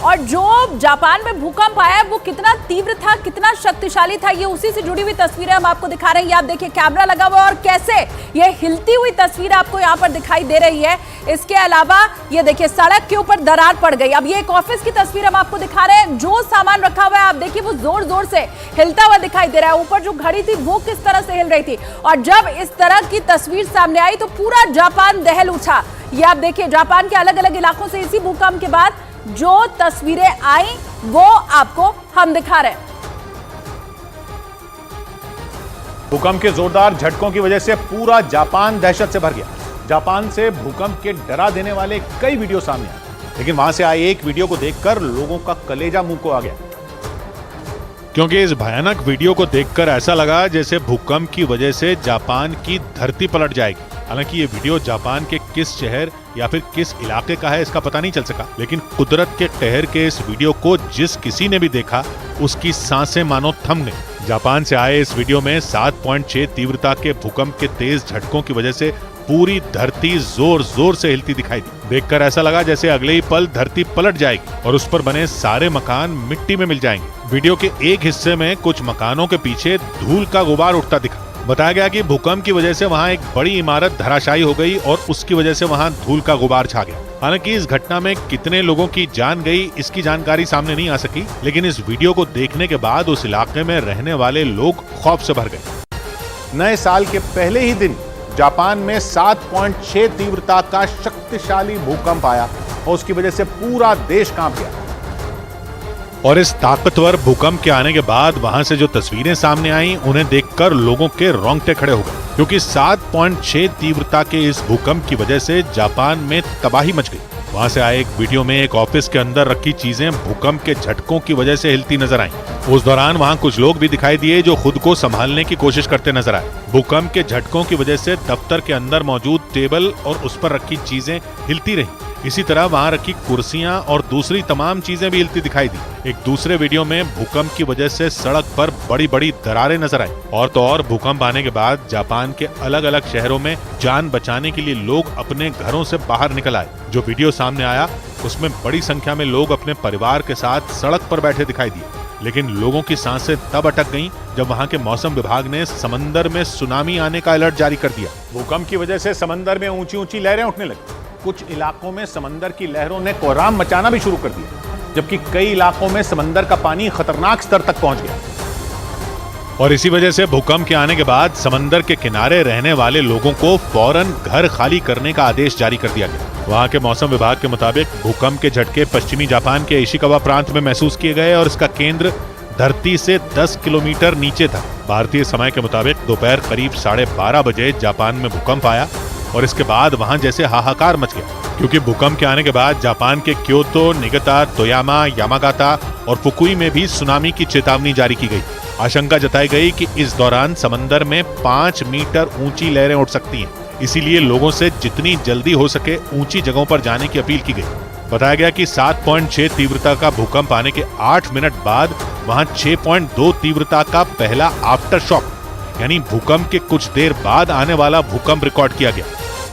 और जो जापान में भूकंप आया वो कितना तीव्र था, कितना शक्तिशाली था, ये उसी से जुड़ी हुई तस्वीरें हम आपको दिखा रहे हैं। ये आप देखिए कैमरा लगा हुआ और कैसे ये हिलती हुई तस्वीर आपको यहाँ पर दिखाई दे रही है। इसके अलावा ये देखिए सड़क के ऊपर दरार पड़ गई। अब ये एक ऑफिस की तस्वीर हम आपको दिखा रहे हैं। जो सामान रखा हुआ है आप देखिए वो जोर जोर से हिलता हुआ दिखाई दे रहा है। ऊपर जो घड़ी थी वो किस तरह से हिल रही थी और जब इस तरह की तस्वीर सामने आई तो पूरा जापान दहल उठा। ये आप देखिए जापान के अलग अलग इलाकों से इसी भूकंप के बाद जो तस्वीरें आई वो आपको हम दिखा रहे हैं। भूकंप के जोरदार झटकों की वजह से पूरा जापान दहशत से भर गया। जापान से भूकंप के डरा देने वाले कई वीडियो सामने आए, लेकिन वहां से आए एक वीडियो को देखकर लोगों का कलेजा मुंह को आ गया, क्योंकि इस भयानक वीडियो को देखकर ऐसा लगा जैसे भूकंप की वजह से जापान की धरती पलट जाएगी। हालांकि ये वीडियो जापान के किस शहर या फिर किस इलाके का है इसका पता नहीं चल सका, लेकिन कुदरत के कहर के इस वीडियो को जिस किसी ने भी देखा उसकी सांसें मानो थम गईं। जापान से आए इस वीडियो में 7.6 तीव्रता के भूकंप के तेज झटकों की वजह से पूरी धरती जोर जोर से हिलती दिखाई दी। देखकर ऐसा लगा जैसे अगले ही पल धरती पलट जाएगी और उस पर बने सारे मकान मिट्टी में मिल जाएंगे। वीडियो के एक हिस्से में कुछ मकानों के पीछे धूल का गुबार उठता दिखा। बताया गया कि भूकंप की वजह से वहां एक बड़ी इमारत धराशायी हो गई और उसकी वजह से वहां धूल का गुबार छा गया। हालांकि इस घटना में कितने लोगों की जान गई इसकी जानकारी सामने नहीं आ सकी, लेकिन इस वीडियो को देखने के बाद उस इलाके में रहने वाले लोग खौफ से भर गए। नए साल के पहले ही दिन जापान में 7.6 तीव्रता का शक्तिशाली भूकंप आया और उसकी वजह से पूरा देश कांप गया। और इस ताकतवर भूकंप के आने के बाद वहां से जो तस्वीरें सामने आई उन्हें देखकर लोगों के रोंगटे खड़े हो गए, क्योंकि 7.6 तीव्रता के इस भूकंप की वजह से जापान में तबाही मच गई। वहां से आए एक वीडियो में एक ऑफिस के अंदर रखी चीजें भूकंप के झटकों की वजह से हिलती नजर आईं। उस दौरान वहां कुछ लोग भी दिखाई दिए जो खुद को संभालने की कोशिश करते नजर आए। भूकंप के झटकों की वजह से दफ्तर के अंदर मौजूद टेबल और उस पर रखी चीजें हिलती रहीं। इसी तरह वहां रखी कुर्सियां और दूसरी तमाम चीजें भी हिलती दिखाई दी। एक दूसरे वीडियो में भूकंप की वजह से सड़क पर बड़ी बड़ी दरारें नजर आई। और तो और भूकंप आने के बाद जापान के अलग अलग शहरों में जान बचाने के लिए लोग अपने घरों से बाहर निकल आए। जो वीडियो सामने आया उसमें बड़ी संख्या में लोग अपने परिवार के साथ सड़क पर बैठे दिखाई दिए, लेकिन लोगों की सांसें तब अटक गईं जब वहां के मौसम विभाग ने समंदर में सुनामी आने का अलर्ट जारी कर दिया। भूकंप की वजह से समंदर में ऊंची ऊंची लहरें उठने लगी। कुछ इलाकों में समंदर की लहरों ने कोहराम मचाना भी शुरू कर दिया, जबकि कई इलाकों में समंदर का पानी खतरनाक स्तर तक पहुंच गया। और इसी वजह से भूकंप के आने के बाद समंदर के किनारे रहने वाले लोगों को फौरन घर खाली करने का आदेश जारी कर दिया गया। वहां के मौसम विभाग के मुताबिक भूकंप के झटके पश्चिमी जापान के इशिकावा प्रांत में महसूस किए गए और इसका केंद्र धरती से 10 किलोमीटर नीचे था। भारतीय समय के मुताबिक दोपहर करीब 12:30 बजे जापान में भूकंप आया और इसके बाद वहां जैसे हाहाकार मच गया, क्योंकि भूकंप के आने के बाद जापान के क्योतो, निगता, तोयामा, यामागाता और फुकुई में भी सुनामी की चेतावनी जारी की गई। आशंका जताई गई कि इस दौरान समंदर में 5 मीटर ऊंची लहरें उठ सकती हैं, इसीलिए लोगों से जितनी जल्दी हो सके ऊंची जगहों पर जाने की अपील की गई। बताया गया कि 7.6 तीव्रता का भूकंप आने के 8 मिनट बाद वहां 6.2 तीव्रता का पहला आफ्टर शॉक यानी भूकंप के कुछ देर बाद आने वाला भूकंप रिकॉर्ड किया गया।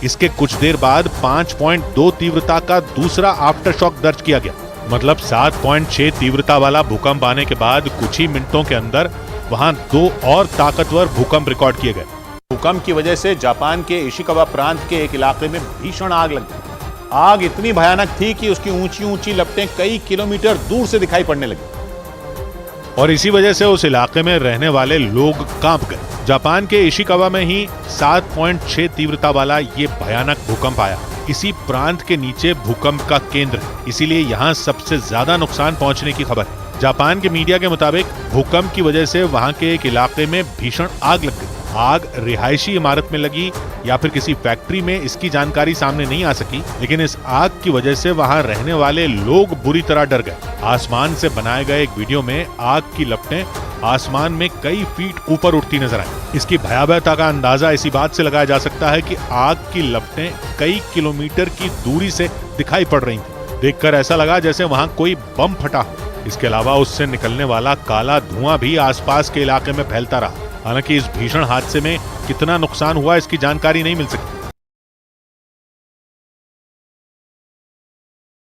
इसके कुछ देर बाद 5.2 तीव्रता का दूसरा आफ्टर शॉक दर्ज किया गया। मतलब 7.6 तीव्रता वाला भूकंप आने के बाद कुछ ही मिनटों के अंदर वहां 2 और ताकतवर भूकंप रिकॉर्ड किए गए। भूकंप की वजह से जापान के इशिकावा प्रांत के एक इलाके में भीषण आग लग गई। आग इतनी भयानक थी कि उसकी ऊंची ऊंची लपटें कई किलोमीटर दूर से दिखाई पड़ने लगी और इसी वजह से उस इलाके में रहने वाले लोग कांप गए। जापान के इशिकावा में ही 7.6 तीव्रता वाला ये भयानक भूकंप आया। इसी प्रांत के नीचे भूकंप का केंद्र है, इसीलिए यहाँ सबसे ज्यादा नुकसान पहुंचने की खबर है। जापान के मीडिया के मुताबिक भूकंप की वजह से वहां के एक इलाके में भीषण आग लग गई। आग रिहायशी इमारत में लगी या फिर किसी फैक्ट्री में, इसकी जानकारी सामने नहीं आ सकी, लेकिन इस आग की वजह से वहां रहने वाले लोग बुरी तरह डर गए। आसमान से बनाए गए एक वीडियो में आग की लपटें आसमान में कई फीट ऊपर उठती नजर आई। इसकी भयावहता का अंदाजा इसी बात से लगाया जा सकता है कि आग की लपटें कई किलोमीटर की दूरी से दिखाई पड़ रही थी। देखकर ऐसा लगा जैसे वहां कोई बम फटा हो। इसके अलावा उससे निकलने वाला काला धुआं भी आसपास के इलाके में फैलता रहा। हालांकि इस भीषण हादसे में कितना नुकसान हुआ इसकी जानकारी नहीं मिल सकी।